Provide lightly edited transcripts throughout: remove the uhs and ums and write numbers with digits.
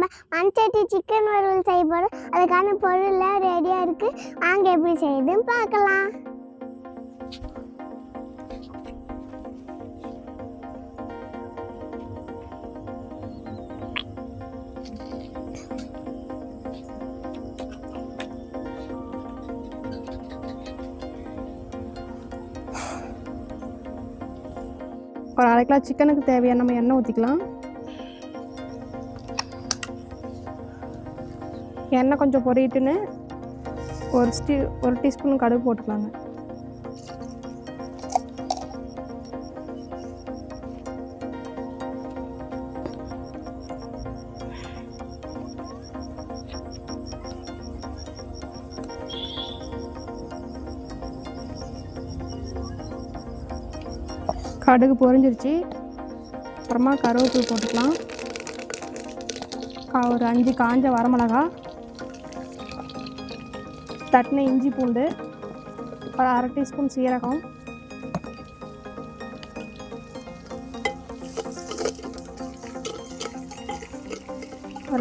நம்ம மண்சட்டி சிக்கன் வறுவல் செய்ய போகிறோம். அதுக்கான பொருள்லாம் ரெடியாக இருக்குது. வாங்க எப்படி செய்யுதுன்னு பார்க்கலாம். ஒரு 1/2 கிலோ சிக்கனுக்கு தேவையான நம்ம எண்ணெய் ஊற்றிக்கலாம். எண்ணெய் கொஞ்சம் பொரிட்டுன்னு ஒரு டீஸ்பூன் கடுகு போட்டுக்கலாங்க. கடுகு பொரிஞ்சிருச்சு. அப்புறமா கருவேப்பிலை போட்டுக்கலாம். ஒரு 5 காஞ்ச வரமிளகா, தட்டின இஞ்சி பூண்டு, ஒரு 1/2 டீஸ்பூன் சீரகம்,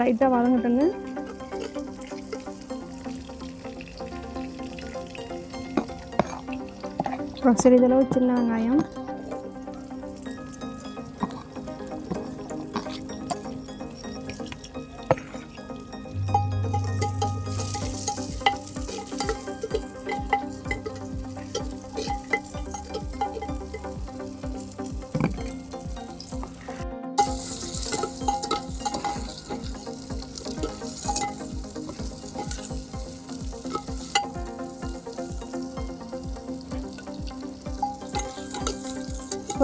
லைட்டாக வதங்கட்டுங்க. அப்புறம் சிறிதளவு சின்ன வெங்காயம்,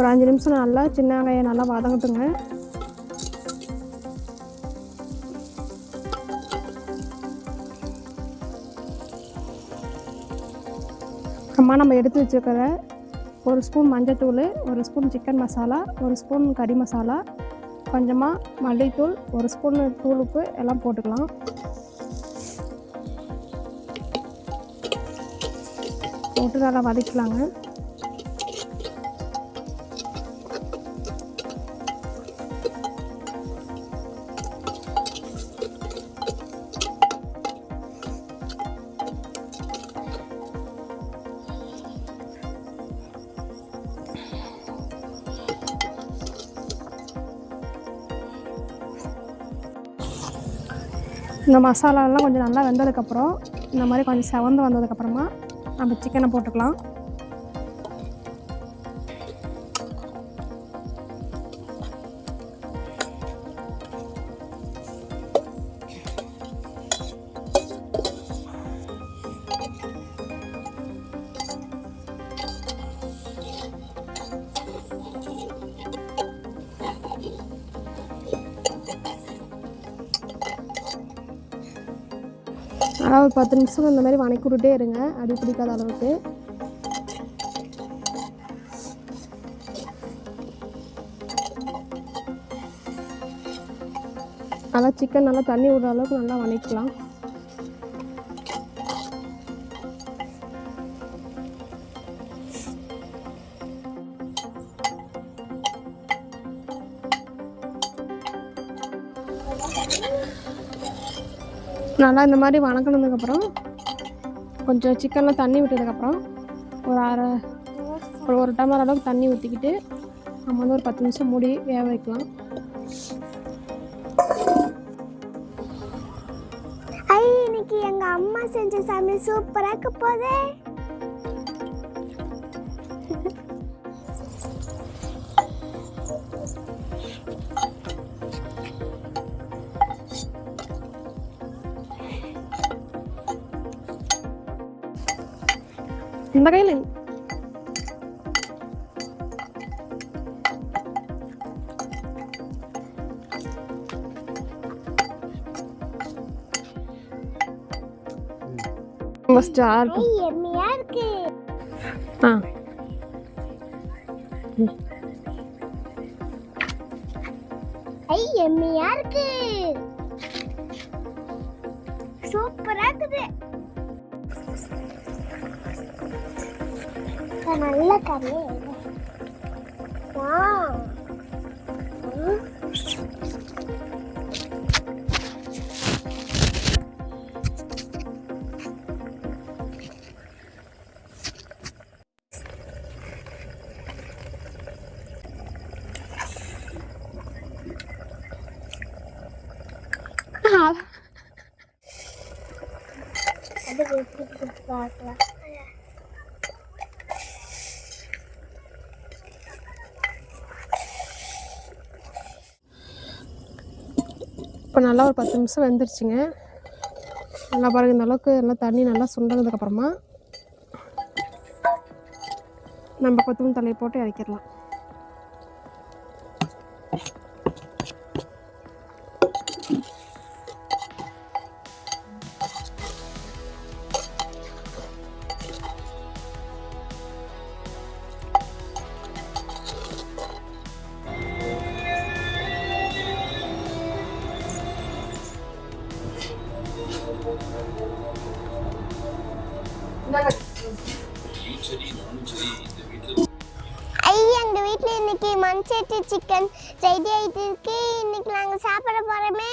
ஒரு 5 நிமிஷம் நல்லா சின்ன வெங்காயம் நல்லா வதங்கட்டுங்க. அப்புறமா நம்ம எடுத்து வச்சுருக்கிற 1 ஸ்பூன் மஞ்சள்தூள், 1 ஸ்பூன் சிக்கன் மசாலா, 1 ஸ்பூன் கறி மசாலா, கொஞ்சமாக மல்லித்தூள், 1 ஸ்பூன் தூள் உப்பு எல்லாம் போட்டுக்கலாம். போட்டு நல்லா வதக்கலாங்க. இந்த மசாலாலாம் கொஞ்சம் நல்லா வெந்ததுக்கப்புறம் இந்த மாதிரி கொஞ்சம் செவந்து வந்ததுக்கப்புறமா நம்ம சிக்கனை போட்டுக்கலாம். நல்லா ஒரு 10 நிமிஷம் இந்த மாதிரி வணக்கி விட்டுட்டே இருங்க, அடி பிடிக்காத அளவுக்கு. நல்லா சிக்கன் நல்லா தண்ணி விடுற அளவுக்கு நல்லா வணக்கலாம். நல்லா இந்த மாதிரி வணக்கினதுக்கப்புறம் கொஞ்சம் சிக்கனில் தண்ணி விட்டதுக்கப்புறம் ஒரு டம்ளர் அளவுக்கு தண்ணி ஊற்றிக்கிட்டு நம்ம வந்து ஒரு 10 நிமிஷம் மூடி வேக வைக்கலாம். இன்னைக்கு எங்கள் அம்மா செஞ்ச சமையல் சூப்பராக இருக்க போதே. இந்த கையில் ஸ்டார்ட் எம்மியா இருக்கு. எம்மியா இருக்கு, சூப்பரா இருக்குது. நல்ல கறி. இப்போ நல்லா ஒரு 10 நிமிஷம் வெந்துருச்சுங்க. நல்லா பாருங்கள், இந்த அளவுக்கு நல்லா தண்ணி நல்லா சுண்டதுக்கப்புறமா நம்ம கொத்தமல்லி தழையை போட்டு இறக்கிடலாம். எங்க வீட்ல இன்னைக்கு மண்சட்டி சிக்கன் ரெடி ஆயிட்டு இருக்கு. இன்னைக்கு நாங்க சாப்பிட போறோமே.